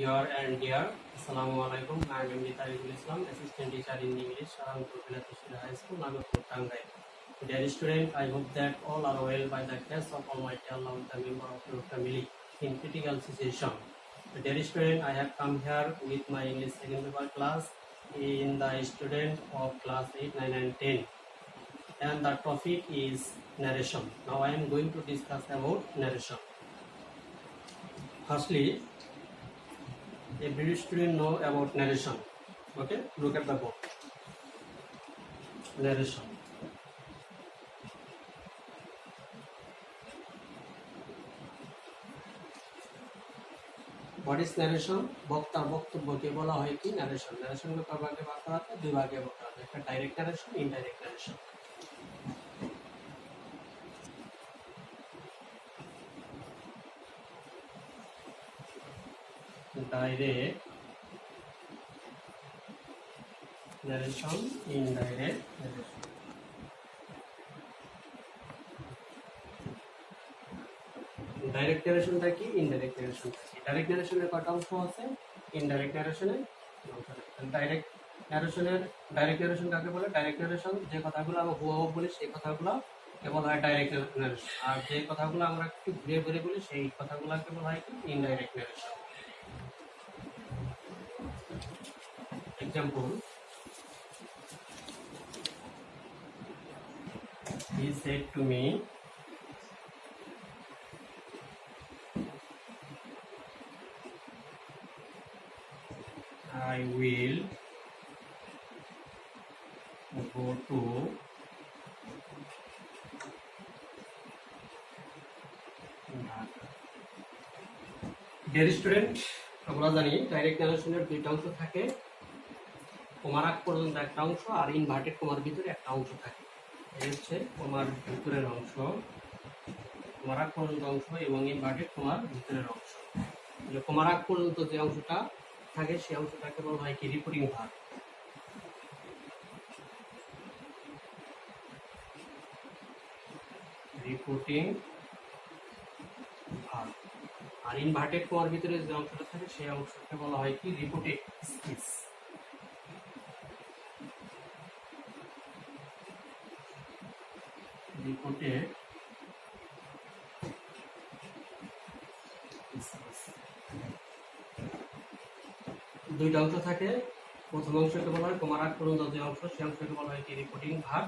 near and dear. Assalamu alaikum. I am MD Tariqul Islam, assistant teacher in English, Saranpur Bilatishira High School, Nagarpur, Tangai. Dear student, I hope that all are well by the grace of Almighty Allah with the member of your family in critical situation. Dear student, I have come here with my English second paper class in the student of class 8, 9 and 10. And the topic is narration. Now I am going to discuss about narration. Firstly, every student know about narration. Okay, look at the book. Narration. What is narration? বক্তার বক্তব্যকে বলা হয় কি narration. Narration কে কয় ভাগে ভাগ করা হয়? দুই ভাগে ভাগ করা হয়। একটা direct narration, indirect narration. Direct narration, indirect narration. Direct নারেশনটা কি, ইনডাইরেক্ট নারেশনটা কি? ডাইরেক্ট নারেশনের কয়টা অংশ আছে, ইনডাইরেক্ট নারেশনের ডাইরেক্ট নারেশন কাকে বলে? ডাইরেক্ট নারেশন যে কথাগুলো আমরা হুবহু বলি সেই কথাগুলো কেবল হয় ডাইরেক্ট নারেশন, আর যে কথাগুলো আমরা একটু ঘুরে ঘুরে বলি সেই কথাগুলো কেবল হয় কি, indirect narration. Example, he said to me, I will go to Dear student, আমরা জানি ডাইরেক্ট নারেশনের দুইটা অংশ থাকে, কমার আগ পর্যন্ত একটা অংশ আর ইনভার্টেড কমার ভিতরে একটা অংশ থাকে। এই হচ্ছে কমার ভিতরের অংশ, কমার আগ পর্যন্ত অংশ এবং ইনভার্টেড কমার ভিতরের অংশ। কমার আগ পর্যন্ত যে অংশটা থাকে সেই অংশটাকে বলা হয় কি, রিপোর্টিং ভার্ব। Reporting verb. আর ইনভার্টেড কমার ভিতরে যে অংশটা থাকে সেই অংশটাকে বলা হয় কি, রিপোর্টেড স্পিচ। রিপোর্টেড দুইটা অংশ থাকে। প্রথম অংশকে বলা হয় কমার আগ পর্যন্ত যে অংশ, সেই অংশকে বলা হয় কি, রিপোর্টিং ভার্ব।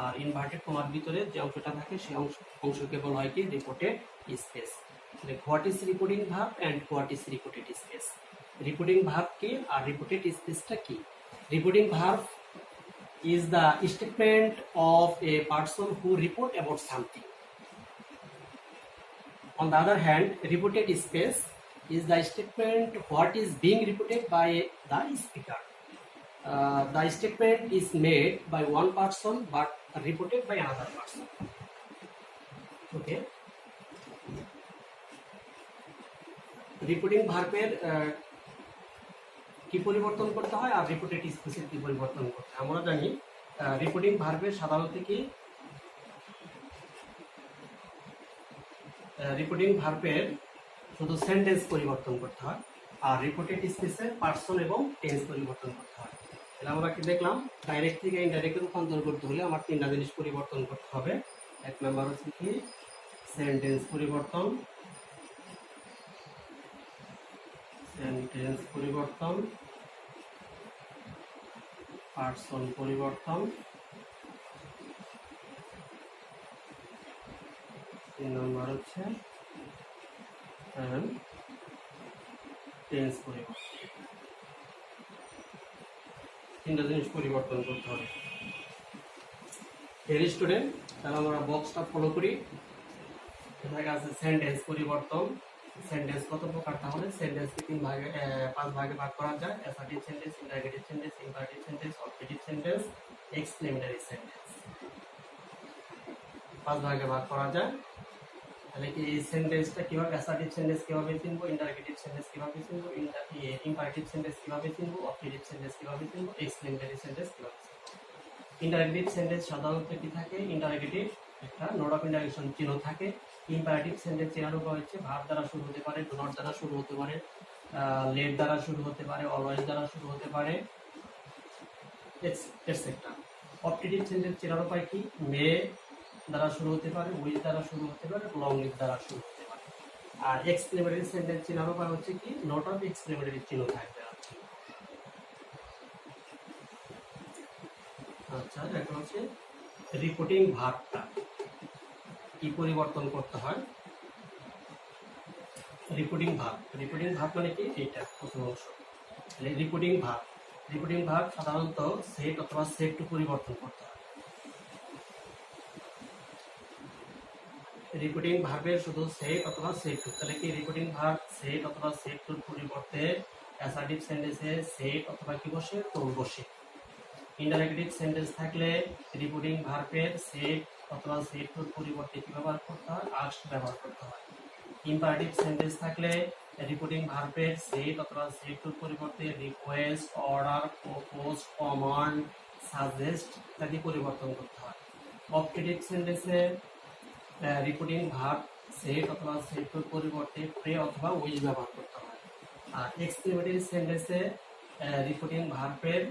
আর ইনভার্টেড কমার ভিতরে যে অংশটা থাকে সেই অংশকে বলা হয় কি, reported space. What is reporting verb and what is reported space? Reporting verb কি আর রিপোর্টেড স্পেসটা কি? Reporting verb is the statement of a person who report about something. On the other hand, reported space is the statement what is being reported by the speaker. The statement is made by one person but reported by another person. Okay. Reporting verb কি পরিবর্তন করতে হয় আর reported স্পেসের কি পরিবর্তন করতে হয়? আমরা জানি রিপোর্টিং ভার্বের সাধারণত কি, রিপোর্টিং ভার্বের শুধু সেন্টেন্স পরিবর্তন করতে হয়, আর রিপোর্টেড স্পেসের পার্সন এবং টেন্স পরিবর্তন করতে হয়। তাহলে আমরা কি দেখলাম, ডাইরেক্ট থেকে ইনডাইরেক্টে রূপান্তর করতে হলে আমার তিনটা জিনিস পরিবর্তন করতে হবে। এক নাম্বার হচ্ছে কি, সেন্টেন্স পরিবর্তন, সেন্টেন্স পরিবর্তন, পার্সন পরিবর্তন, তিন নম্বর হচ্ছে টেন্স পরিবর্তন। তিনটা জিনিস পরিবর্তন করতে হবে। ভেরি স্টুডেন্ট, তাহলে আমরা বক্সটা ফলো করি। এখানে আছে সেন্টেন্স পরিবর্তন। সেন্টেন্স কত প্রকার? তাহলে সেন্টেন্সকে পাঁচ ভাগে ভাগ করা যায়: assertive sentence, interrogative sentence, imperative sentence, objective sentence, exclamatory sentence. পাঁচ ভাগে ভাগ করা যায়। তাহলে কি এই সেন্টেন্সটা কিভাবে, অ্যাসার্টিভ সেন্টেন্স কিভাবে চিনবো, ইন্টারোগেটিভ সেন্টেন্স কিভাবে চিনবো, ইম্পারেটিভ সেন্টেন্স কিভাবে চিনবো, অবজেক্টিভ সেন্টেন্স কিভাবে চিনবো, এক্সক্লেমেটরি সেন্টেন্স কিভাবে চিনবো? ইন্টারোগেটিভ সেন্টেন্স সাধারণত কি থাকে, ইন্টারোগেটিভ একটা নোড অফ ইন্টারোগেশন চিহ্ন থাকে। ইম্পারেটিভ সেন্টেন্স চেনার উপায় হচ্ছে ভার্ব দ্বারা শুরু হতে পারে, ডু নট দ্বারা শুরু হতে পারে, লেট দ্বারা শুরু হতে পারে, অলওয়েজ দ্বারা শুরু হতে পারে, এটসেট্রা। অপটেটিভ সেন্টেন্স চেনার উপায় কি? মে দ্বারা শুরু হতে পারে, উইথ দ্বারা শুরু হতে পারে, লং উইথ দ্বারা শুরু হতে পারে। আর এক্সক্লেমেটরি সেন্টেন্স চেনার উপায় হচ্ছে কি? নট অফ এক্সক্লেমেটরি চিহ্ন থাকবে। আচ্ছা, এখন হচ্ছে রিপোর্টিং ভার্বটা কি পরিবর্তন করতে হয়। রিপোর্টিং ভার্ব মানে কি? এইটা প্রথম অংশ। রিপোর্টিং ভার্ব সাধারণত সেট অথবা সেট টু পরিবর্তন করতে হয়। রিপোর্টিং ভার্বের শুধু সেট অথবা সেট টু, তাহলে কি রিপোর্টিং ভার্ব সেট অথবা সেট টুর পরিবর্তে অ্যাসার্টিভ সেন্টেন্সে সেট অথবা কি বসে? টু বসে। ইন্টারোগেটিভ সেন্টেন্স থাকলে রিপোর্টিং ভার্বের সেট অথবা সেট টুর পরিবর্তে কি ব্যবহার করতে হয়? আস্ক ব্যবহার করতে হয়। ইম্পারেটিভ সেন্টেন্স থাকলে রিপোর্টিং ভার্বের সেট অথবা সেট টুর পরিবর্তে request, order, propose, command, suggest ইত্যাদি পরিবর্তন করতে হয়। অপটেটিভ সেন্টেন্সে রিপোর্টিং ভার্ব সেট অথবা সেট টুর পরিবর্তে প্রে অথবা উইল ব্যবহার করতে হয়। আর এক্সক্লেমেটরি সেন্টেন্সে রিপোর্টিং ভার্বের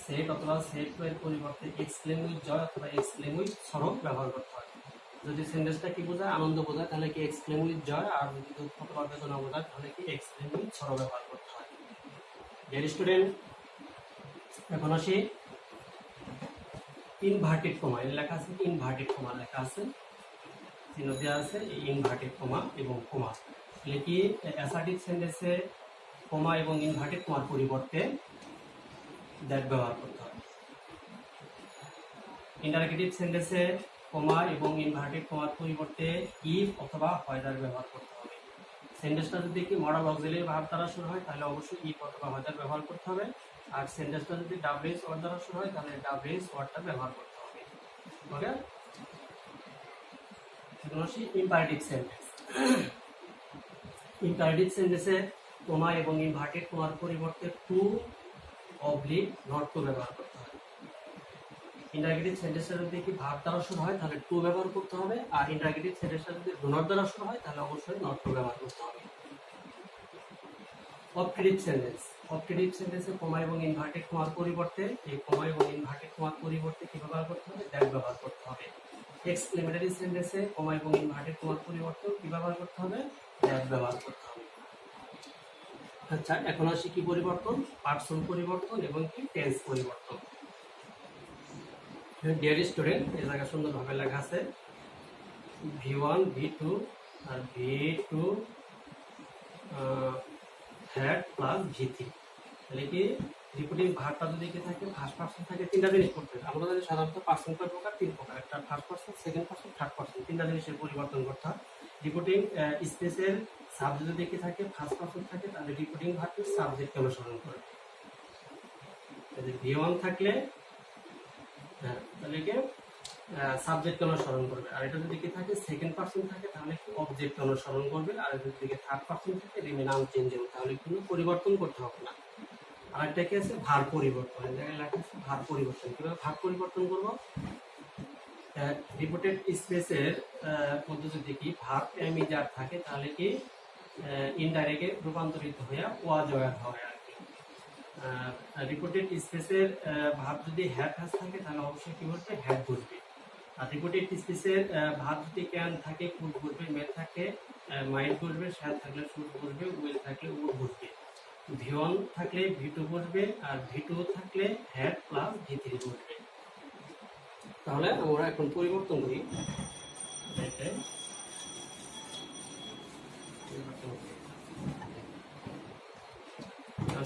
সেট অথবা সেট টু এর পরিবর্তে এক্সক্লেম উইথ জয় অথবা এক্সক্লেম উইথ সরো ব্যবহার করতে হয়। যদি সেন্টেন্সটা কি বোঝায়? আনন্দ বোঝায়, তাহলে কি এক্সক্লেম উইথ জয়, আর যদি দুঃখ অথবা বেদনা বোঝায় তাহলে কি এক্সক্লেম উইথ সরো ব্যবহার করতে হয়। ডিয়ার স্টুডেন্ট, এখন আসি ইনভার্টেড কমা। এর লেখা আছে ইনভার্টেড কমা লেখা আছে, চিহ্ন দেওয়া আছে ইনভার্টেড কমা এবং কমা। তাহলে কি অ্যাসার্টিভ সেন্টেন্সে কমা এবং ইনভার্টেড কমার পরিবর্তে দ্যাট ব্যবহার করতে হয়। ইন্টারোগেটিভ সেন্টেন্সে কমা এবং ইনভার্টেড কমার পরিবর্তে ইফ অথবা হোয়েদার ব্যবহার করতে হবে। সেন্টেন্সটা যদি কি মডাল অক্সিলিয়ারি ভার্ব দ্বারা শুরু হয় তাহলে অবশ্যই ইফ অথবা হোয়েদার ব্যবহার করতে হবে। আর সেন্টেন্সটা যদি ডাব্লিউএস ওয়ার্ড দ্বারা শুরু হয় তাহলে ডাব্লিউএস ওয়ার্ডটা ব্যবহার করতে হবে। ওকে, এখন আসি ইম্পারেটিভ সেন্টেন্স। ইম্পারেটিভ সেন্টেন্সে কমা এবং ইনভার্টেড কমার পরিবর্তে টু অবলিক নট টু ব্যবহার করতে হবে। ইন্টারোগেটিভ সেন্টেন্সটা যদি কি ভার্ব দ্বারা শুরু হয় তাহলে টু ব্যবহার করতে হবে, আর ইন্টারোগেটিভ সেন্টেন্সটা যদি ডু নট দ্বারা শুরু হয় তাহলে অবশ্যই নট টু ব্যবহার করতে হবে। অপটেটিভ সেন্টেন্সে কমা এবং ইনভার্টেড কমার পরিবর্তে এই কমা এবং ইনভার্টেড কমার পরিবর্তে কি ব্যবহার করতে হবে? দ্যাট ব্যবহার করতে হবে। এক্সক্লেমেটরি সেন্টেন্সে কমা এবং ইনভার্টেড কমার পরিবর্তে কি ব্যবহার করতে হবে? দ্যাট ব্যবহার করতে হবে। আচ্ছা, এখন আসি কি পরিবর্তন? পার্সন পরিবর্তন এবং কি টেন্স পরিবর্তন। ডিয়ার স্টুডেন্ট, এই জায়গায় সুন্দরভাবে লেখা আছে V1, V2 R V2 had plus V3। তাহলে কি রিপোর্টিং ভার্বটা যদি কি থাকে ফার্স্ট পারসন থাকে, তিনটা জিনিস করতে হবে। আমরা জানি সাধারণত পার্সন কয় প্রকার? তিন প্রকার। একটা first person, second person, third person, তিনটা জিনিসের পরিবর্তন করতে হয়। রিপোর্টিং স্পেসের সাবজেক্ট যদি কি থাকে ফার্স্ট পারসন থাকে তাহলে রিপোর্টিং ভার্বের সাবজেক্টকে অনুসরণ করবে। V1 থাকলে তাহলে কি সাবজেক্ট অনুসরণ করবে, আর এটা যদি কি থাকে সেকেন্ড পারসন থাকে তাহলে কি অবজেক্ট অনুসরণ করবে, আর এটা যদি থার্ড পারসন থাকে রিমেন আনচেঞ্জেবল, তাহলে কোনো পরিবর্তন করতে হবে না। আর একটা কি আছে? ভার পরিবর্তন। এই জায়গায় লেখা আছে ভার পরিবর্তন। কিভাবে ভার পরিবর্তন করব? রিপোর্টেড স্পেসের মধ্যে যদি কি ভার্ব এমিজার থাকে তাহলে কি ইনডাইরেক্টে রূপান্তরিত হয়ে ওয়াজ ওয়ার হয় আর কি। রিপোর্টেড স্পেসের ভার্ব যদি হ্যাভ হ্যাজ থাকে তাহলে অবশ্যই কি বলবে? হ্যাভ বসবে। আর রিপোর্টেড স্পেসের ভার্ব যদি ক্যান থাকে কুড বসবে, মে থাকে মাইন্ড বসবে, শ্যাল থাকলে শুড বসবে, উইল থাকলে উড বসবে। V1 থাকলে V2 বসবে, আর V2 থাকলে হ্যাড প্লাস V3 বসবে। তাহলে আমরা এখন পরিবর্তন করি।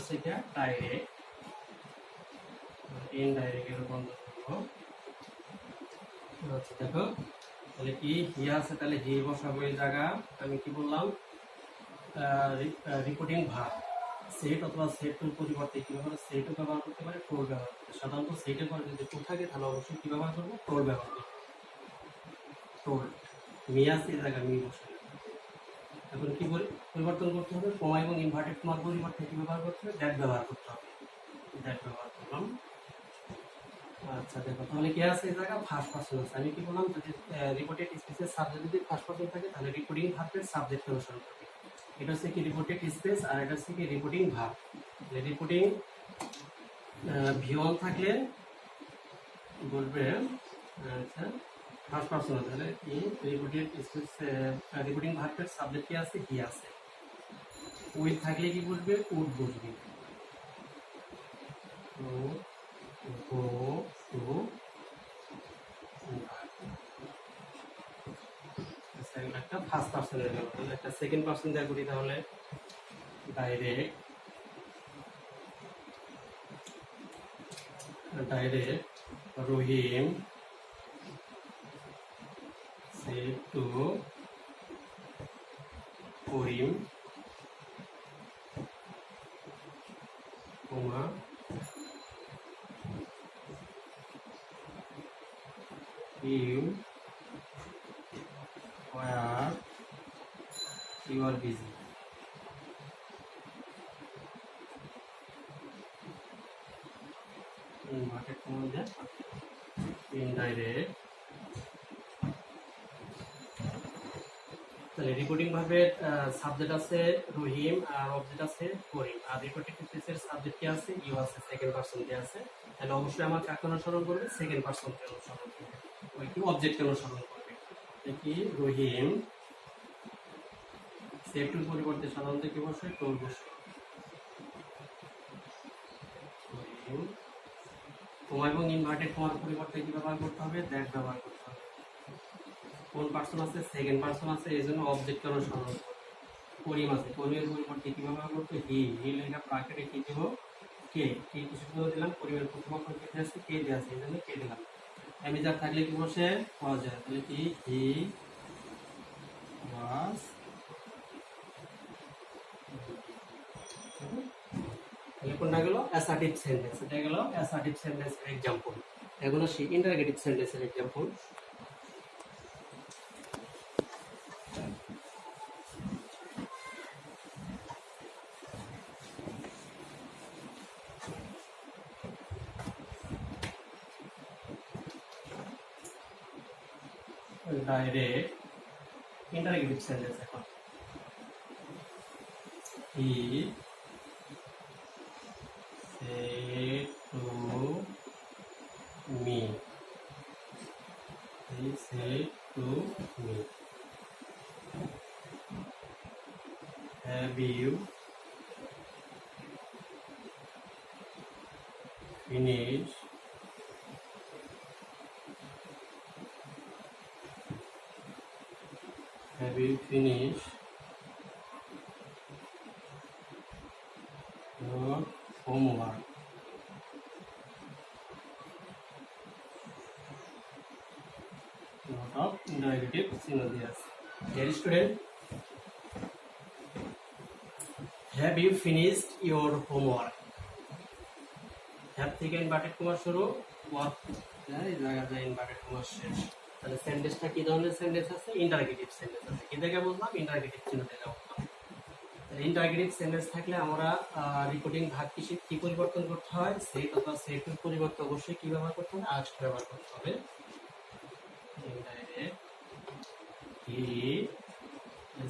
সেটা ডাইরেক্ট ইনডাইরেক্টে রূপান্তর করব। আচ্ছা দেখো, তাহলে কি হি আছে, তাহলে হি বসাবো এই জায়গা। আমি কি বললাম? রিপোর্টিং ভার্ব সেট অথবা সেট টুর পরিবর্তে কি ব্যবহার? সেটও ব্যবহার করতে পারে, টোল ব্যবহার করতে। সাধারণত সেটের পরে যদি টু থাকে তাহলে অবশ্যই কি ব্যবহার করবো? টোল ব্যবহার করবো। টোল মি আছে এই জায়গা মি বসাবো। এখন কি পরিবর্তন করতে হবে? কমা এবং ইনভার্টেড কমার পরিবর্তে কি ব্যবহার করতে হবে? দ্যাট ব্যবহার করতে হবে। দ্যাট ব্যবহার করলাম। আচ্ছা দেখো, তাহলে কি আছে এই জায়গা? ফার্স্ট পারসন আছে। আমি কি বললাম? যদি রিপোর্টেড স্পেসের সাবজেক্ট যদি ফার্স্ট পারসন থাকে তাহলে রিপোর্টিং ভার্বের সাবজেক্ট অনুসরণ করবে। এটা হচ্ছে কি রিপোর্টেড স্পেস আর এটা হচ্ছে কি রিপোর্টিং ভার্ব। রিপোর্টিং V1 থাকলে বলবে আচ্ছা ফার্স্ট পারসন তাহলে কি রিপোর্টেড স্পেস রিপোর্টিং ভার্বের সাবজেক্ট কি আছে হি আছে। উইল থাকলে কি বলবে উড বসবে। তো গো টু একটা ফার্স্ট পারসনের গেল। তাহলে একটা সেকেন্ড পারসন দেওয়া করি তাহলে direct Rahim said to Karim comma you are busy. Inverted comma there indirect। তাহলে রিপোর্টিং ভার্বের সাবজেক্ট আছে রহিম আর অবজেক্ট আছে করিম আর রিপোর্টিং স্পেসের সাবজেক্ট কি আছে ইউ আছে সেকেন্ড পারসন কে আছে। তাহলে অবশ্যই আমার কাকে অনুসরণ করবে সেকেন্ড পারসন কে অনুসরণ করবে ওই কি অবজেক্ট কে অনুসরণ করবে। কি রহিম সেটুর পরিবর্তে সাধারণত কি বসে টোল বসে। কমা এবং ইনভার্টেড কমার পরিবর্তে কি ব্যবহার করতে হবে দ্যাট ব্যবহার করতে হবে। কোন পারসন আছে সেকেন্ড পারসন আছে এই জন্য অবজেক্ট অনুসরণ করবে। করিম আছে করিমের পরিবর্তে কি ব্যবহার করতে হি লেখা ব্র্যাকেটে কি দেব কে কিছু করে দিলাম। করিমের প্রথম অক্ষর কে আছে কে দেয়া আছে এই জন্য কে দিলাম। অ্যামিজার থাকলে কি বসে পাওয়া যায় তাহলে কি হি ওয়াজ। তাহলে কোনটা গেল অ্যাসার্টিভ সেন্টেন্স। এটা গেল অ্যাসার্টিভ সেন্টেন্সের एग्जांपल। এগুলো সেই ইন্টারোগেটিভ সেন্টেন্সের एग्जांपल। ডাইরেক্ট ইন্টারোগেটিভ সেন্টেন্স এখন হি said to me he said to me have you finished your homework। Lot of interrogative synonym. Dear student, have you finished your homework? have থেকে inverted comma শুরু work এই জায়গাটা inverted comma শেষ। তাহলে সেন্টেন্সটা কি ধরনের সেন্টেন্স আছে ইন্টারোগেটিভ সেন্টেন্স আছে। কি দেখে বললাম ইন্টারোগেটিভ চিহ্ন দেখে বললাম। ইন্টারোগেটিভ সেন্টেন্স থাকলে আমরা রিপোর্টিং ভাগ কি পরিবর্তন করতে হয় সেট অথবা সেটের পরিবর্তে অবশ্যই কি ব্যবহার করতে হবে আস্ক ব্যবহার করতে হবে। ইনডাইরেক্ট কি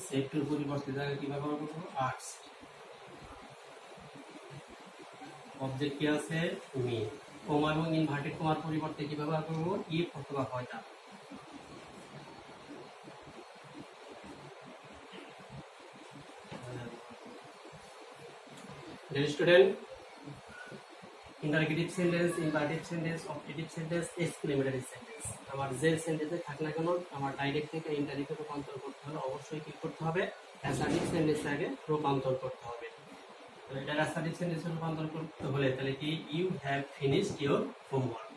সেটের পরিবর্তে জায়গায় কি ব্যবহার করব আস্ক। অবজেক্ট কি আছে মি। কমা এবং ইনভার্টেড কমার পরিবর্তে কি ব্যবহার করব ইফ অথবা হয়টা। Dear student, interrogative sentence imperative sentence objective sentence exclamatory sentence আমার যে সেন্টেন্সে থাক না কেন আমার ডাইরেক্ট থেকে ইন্টারোগেটিভে রূপান্তর করতে হলে অবশ্যই কি করতে হবে অ্যাসার্টিভ সেন্টেন্সে আগে রূপান্তর করতে হবে। তাহলে এটা অ্যাসার্টিভ সেন্টেন্সে রূপান্তর করতে হলে তাহলে কি you have finished your homework.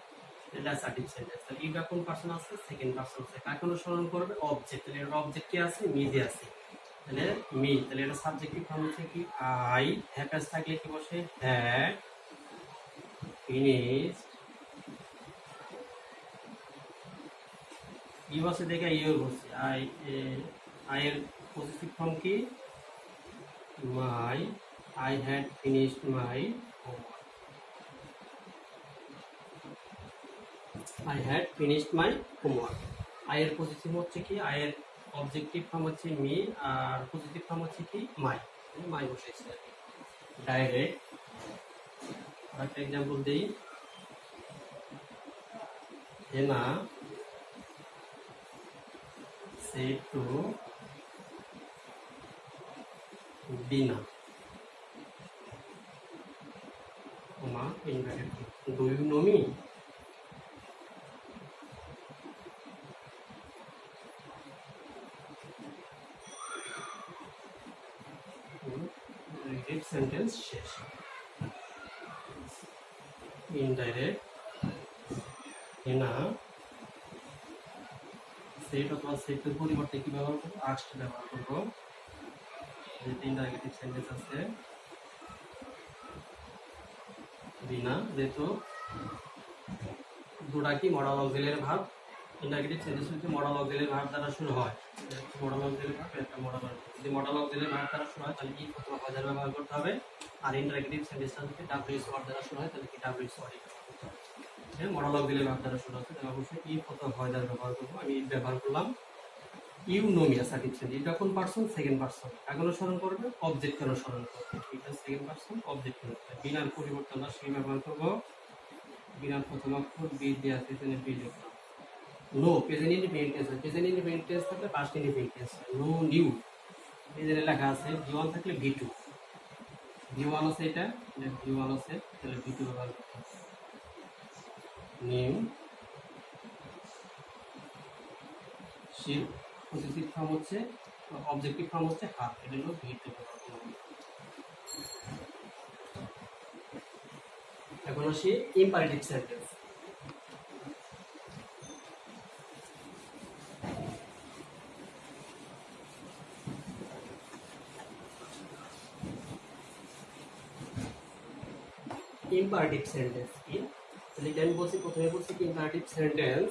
এটা অ্যাসার্টিভ সেন্টেন্স। তাহলে ইউটা কোন পারসন আছে সেকেন্ড পারসন আছে কাকে অনুসরণ করবে অবজেক্ট। তাহলে এর অবজেক্ট কি আছে মি দিয়ে আছে তাহলে মি। তাহলে এটা সাবজেক্টিভ ফর্ম হচ্ছে কি আই। হ্যাভ এস থাকলে কি বসে হ্যাড finished ইউ আছে দেখে ইউর বসে আই এর পজিটিভ ফর্ম কি my. I had finished my homework. I had finished my homework. I এর পজিটিভ হচ্ছে কি আই এর অবজেক্টিভ ফর্ম হচ্ছে মি আর পজিটিভ ফর্ম হচ্ছে কি মাই, মাই বসেছে আর কি। ডাইরেক্ট একটা এক্সাম্পল দিই, হেনা said to Bina, comma inverted comma, do you know me? Repeat sentence শেষ। ইনডাইরেক্ট হেনা সেট অথবা সেটের পরিবর্তে কি ব্যবহার করবো? আস্ট ব্যবহার করবো। যে তিনটা নেগেটিভ সেন্টেন্স আছে, বিনা যেহেতু দুটা কি মডাল অক্সিলারি ভার্ব, ইন্ডাইরেক্টিভ সেন্টেন্স যদি মডাল অক্সিলারি ভার্ব দ্বারা শুরু হয়, মডাল অক্সিলারি ভার্ব একটা মডাল ভার্ব, যদি মডাল অক্সিলারি ভার্ব দ্বারা শুরু হয় তাহলে কি অথবা হাজার ব্যবহার করতে হবে, আর ইন্ডাইরেক্টিভ সেন্টেন্সটা যদি ডাব্লিউএস ওয়ার্ড দ্বারা শুরু হয় তাহলে কি ডাব্লিউএস ওয়ার্ড ব্যবহার করতে হবে। হ্যাঁ, মডাল অক্সিলারি ভার্ব দ্বারা শুরু হচ্ছে তাহলে অবশ্যই ই অথবা হাজার ব্যবহার করবো। আমি ব্যবহার করলাম you know me assertive sentence. এটা কোন পারসন? Second person. কাকে অনুসরণ করবে? অবজেক্টকে অনুসরণ করবে। এটা সেকেন্ড পারসন অবজেক্ট অনুসরণ। বিনার পরিবর্তে আমরা সে ব্যবহার করব। বিনার প্রথম অক্ষর বি দিয়ে আছে, এখানে বি লিখলাম। No present independent tense, present independent tense থাকলে past independent tense. No new এখানে লেখা আছে ভি1 থাকলে ভি2, ভি1 আছে, এটা ভি1 আছে তাহলে ভি2 ব্যবহার করতে হবে। নিউ শিপ পজিটিভ ফর্ম হচ্ছে, অবজেক্টিভ ফর্ম হচ্ছে হাফ, এটা হলো ভি2 ব্যবহার করব। এখন আসি ইম্পারেটিভ সেন্টেন্স। ইম্পারেটিভ সেন্টেন্স কি? তাহলে আমি বলছি, প্রথমে বলছি কি ইম্পারেটিভ সেন্টেন্স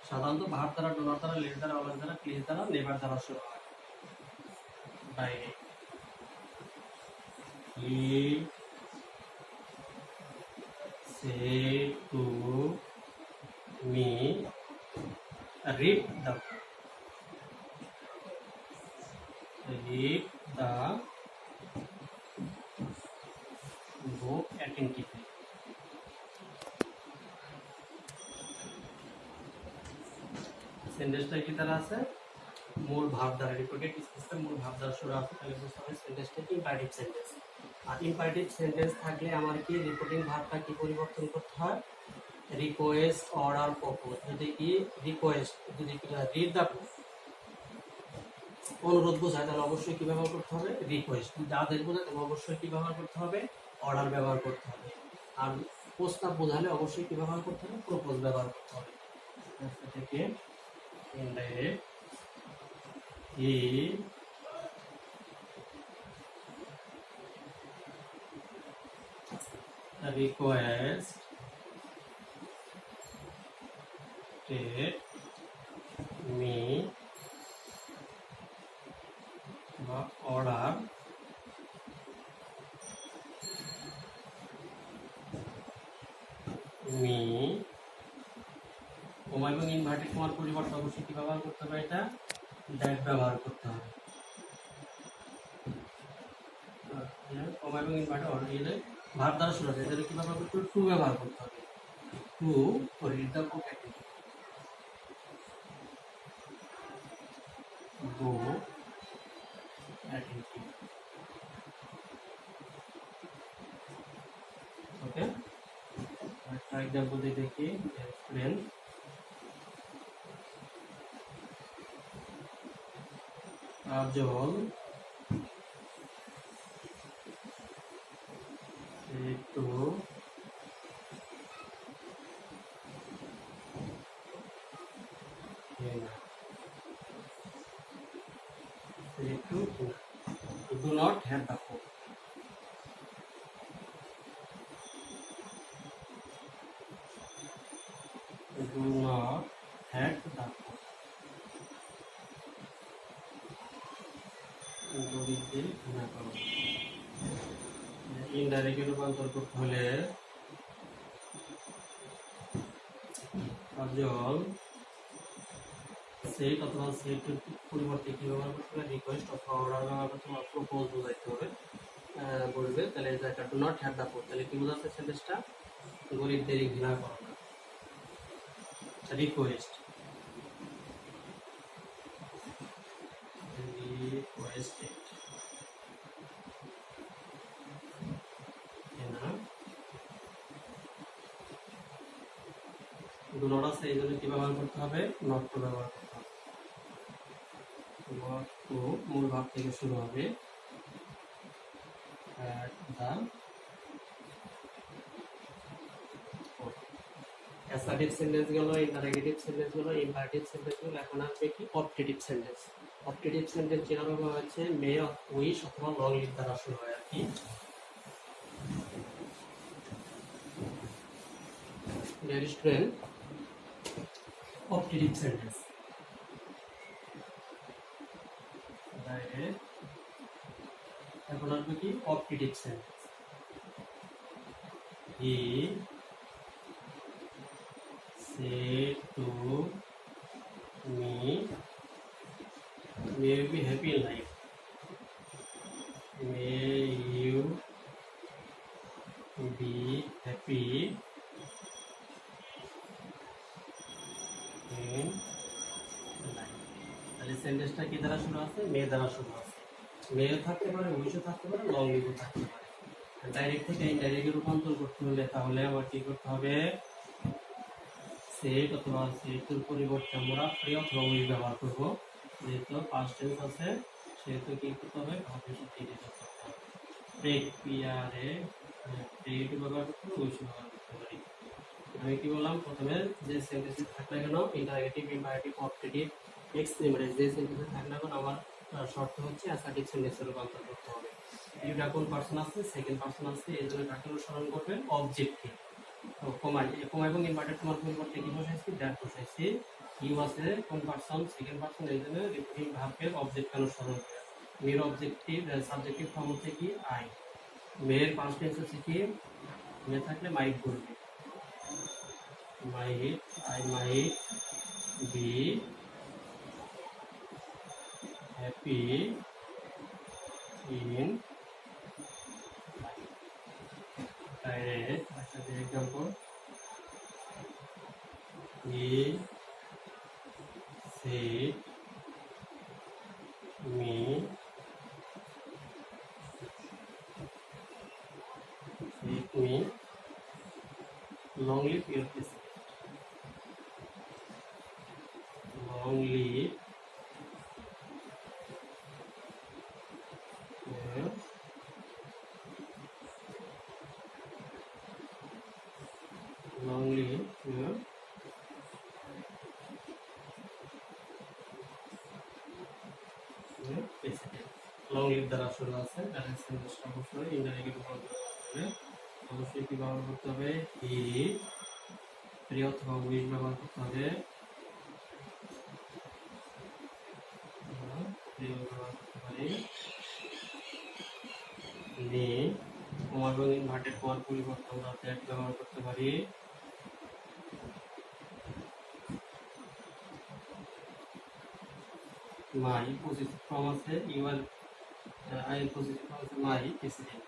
সাধারণত ভার্ব দ্বারা, ডোনার দ্বারা, লেস দ্বারা, অলার দ্বারা, প্লেস দ্বারা, নেভার দ্বারা শুরু হয়। Direct he said to me, read the book attentively. সেন্টেন্সটা কি দ্বারা আছে? মূল ভাব দ্বারা, রিপোর্টেড স্পিচটা মূল ভাব দ্বারা শুরু আছে, তাহলে বুঝতে হবে সেন্টেন্সটা কি ইম্পারেটিভ সেন্টেন্স। আর ইম্পারেটিভ সেন্টেন্স থাকলে আমার কি রিপোর্টিং ভাবটা কি পরিবর্তন করতে হয়? Request, order, propose. যদি কি রিকোয়েস্ট, যদি রিড দ্য বুক অনুরোধ বোঝায় তাহলে অবশ্যই কি ব্যবহার করতে হবে? রিকোয়েস্ট। যদি আদেশ বোঝায় তাহলে অবশ্যই কি ব্যবহার করতে হবে? অর্ডার ব্যবহার করতে হবে। আর প্রস্তাব বোঝালে অবশ্যই কি ব্যবহার করতে হবে? প্রপোজ ব্যবহার করতে হবে। থেকে ইনডাইরেক্ট হি requested me বা অর্ডার মি, কমা এবং ইনভার্টেড কমার পরিবর্তে অবশ্যই কি ব্যবহার করতে হবে? এটা দ্যাট ব্যবহার করতে হবে। কমা এবং ইনভার্টেড অর্ডার দিলে ভার্ব দ্বারা শুরু হবে, এদের কি ব্যবহার করতে হবে? টু ব্যবহার করতে হবে। To read the book attentively. Okay, একটা এক্সাম্পল দিয়ে দেখি। স্টুডেন্ট কাজল একটু do not have the phone. Do not have the phone. Indirect রূপান্তর করতে হলে কাজল সেট অথবা সেটের পরিবর্তে কি ব্যবহার করতে হবে, রিকোয়েস্ট অথবা অর্ডার ব্যবহার করতে হবে, প্রপোজ বোঝাইতে হবে, বলবে তাহলে এটা do not have the post, তাহলে কি বোঝাচ্ছে সেন্টেন্সটা, গরিবদেরই ঘৃণা করো না। রিকোয়েস্ট রিকোয়েস্টেড না, ডু নট আছে এই জন্য কি ব্যবহার করতে হবে, নট টু ব্যবহার করতে হবে। নট টু মূল ভাব থেকে শুরু হবে, at the অ্যাসার্টিভ সেন্টেন্স গুলো, ইন্টারোগেটিভ সেন্টেন্স গুলো, ইম্পারেটিভ সেন্টেন্স গুলো, এখন আসবে কি অপটেটিভ সেন্টেন্স। অপটেটিভ সেন্টেন্স যেরকম হচ্ছে মে, উইশ অথবা লং লিভ দ্বারা শুরু হয় আর কি। ডিয়ার স্টুডেন্ট, অপটেটিভ সেন্টেন্স এখন আসবে কি optative sentence. He said to me, may you be happy in life, may you be happy in life। তাহলে সেন্টেন্সটা কি দ্বারা শুরু আছে, মে দ্বারা শুরু আছে। মেও থাকতে পারে, উইশও থাকতে পারে, লং লিভও থাকতে পারে। ডাইরেক্ট থেকে ইনডাইরেক্টে রূপান্তর করতে হলে তাহলে আমার কি করতে হবে, সেট অথবা সেটের পরিবর্তে আমরা ফ্রি অথবা উইল ব্যবহার করব। যেহেতু পাস্ট টেন্স আছে সেহেতু কি করতে হবে, ভবিষ্যৎ থেকে করতে হবে। প্রেক পিআরএ প্রেট ব্যবহার করতে হবে, উইল ব্যবহার করতে পারি। আমি কি বললাম, প্রথমে যে সেন্টেন্সে থাকলে কেন ইন্টারোগেটিভ, ইম্পারেটিভ, অপটেটিভ, এক্সপ্রেমেটিভ যে সেন্টেন্সে থাকলে কেন আমার শর্ত হচ্ছে অ্যাসার্টিভ সেন্টেন্সে রূপান্তর করতে হবে। এটা কোন পার্সন আছে, সেকেন্ড পার্সন আছে, এই জন্য কাকে অনুসরণ করবেন, অবজেক্টিভ। কমা এবং ইনভার্টেড কমার পরিবর্তে কি বসাইছি, দ্যাট বসাইছি। ইউ আছে কোন পার্সন, সেকেন্ড পার্সন, এই জন্য রিপিটিং ভার্বের অবজেক্ট অনুসরণ করে। মেয়ের অবজেক্টিভ সাবজেক্টিভ ফর্ম হচ্ছে কি আই। মেয়ের পাস্ট টেন্স হচ্ছে কি, মেয়ে থাকলে মাইট বলবে, might, I might be happy indirect. আচ্ছা example, he said me long live your president, long live your long live your president। Long live দ্বারা শুরু আছে, ডাইরেক্ট সেন্টেন্সটা অবশ্যই ইনডাইরেক্টলি রূপান্তর করতে হবে। অবশ্যই কি ব্যবহার করতে হবে, হি, ফ্রি অথবা উইল ব্যবহার করতে হবে, ফ্রি ব্যবহার করতে পারি। নি কমা এবং ইনভার্টেড কমার পরিবর্তে আমরা দ্যাট ব্যবহার করতে পারি। মাই পজিটিভ ফর্ম আছে, ইউর আই পজিটিভ ফর্ম আছে মাই প্রেসিডেন্ট।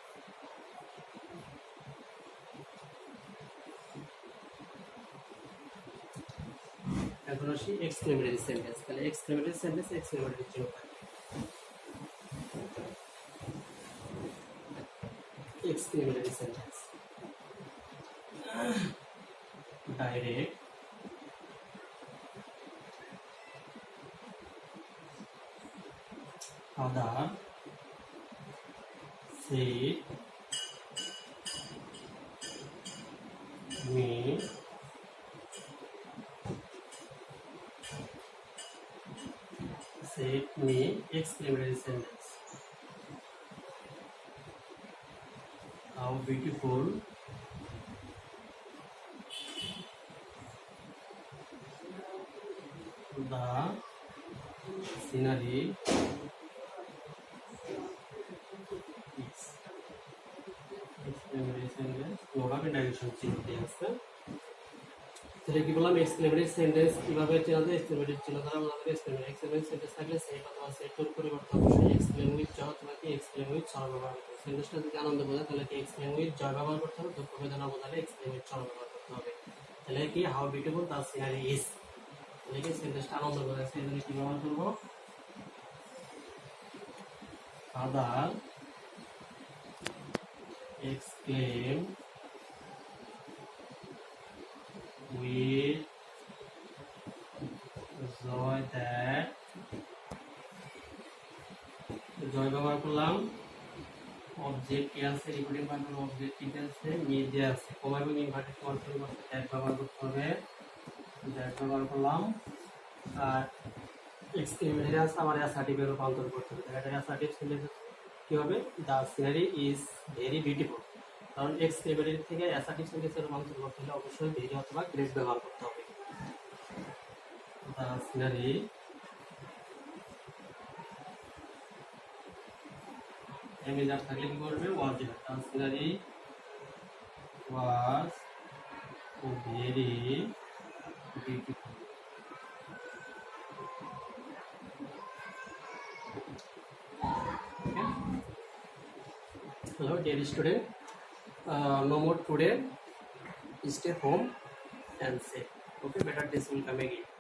এখন আসি এক্সক্লেমেটরি সেন্টেন্স। তাহলে এক্সক্লেমেটরি সেন্টেন্স এক্সক্লেমেটরি জন্য exclamatory sentence direct father said me exclamatory sentence, how beautiful the scenery is। exclamatory sentence, no have a direction change the answer। তাহলে কি বললাম exclamative sentence কিভাবে চেনা যায় এক্সক্লেমেটিভ চিহ্ন দ্বারা বোঝা যাবে এক্সক্লেমেটিভ সেন্টেন্স থাকলে সেট অথবা সেটের পরিবর্তে অবশ্যই এক্সক্লেম উইথ জয় অথবা কি এক্সক্লেম উইথ ছড়া ব্যবহার করতে হবে সেন্টেন্সটা যদি আনন্দ বোঝায় তাহলে কি এক্সক্লেম উইথ জয় ব্যবহার করতে হবে দুঃখ বেদনা বোঝালে এক্সক্লেম উইথ ছড়া ব্যবহার করতে হবে তাহলে কি how beautiful the scenery is তাহলে কি সেন্টেন্সটা আনন্দ বোঝায় সেই জন্য কি ব্যবহার করবো father exclaim with joy that জয় ব্যবহার করলাম অবজেক্ট কি আছে রিপিটিং পার্টন অবজেক্ট ঠিক আছে মিডিয়া আছে কমা এবং ইনভার্টেড কমার পরিবর্তে দ্যাট ব্যবহার করতে হবে দ্যাট ব্যবহার করলাম আর এক্সক্লেমেটিভ আছে আমার অ্যাসার্টিভে রূপান্তর করতে হবে এটা অ্যাসার্টিভ সেন্টেন্স কি হবে the scenery is very beautiful কারণ এক্সক্লেমেটিভ থেকে অ্যাসার্টিভ সেন্টেন্সে রূপান্তর করতে হলে অবশ্যই ভেরি অথবা গ্রেট ব্যবহার করতে হবে দ্য সিনারি এমিজার থাকলে কি করবে was the scenery was very beautiful Hello dear student, no more today, stay home and safe. Okay, better days will come again.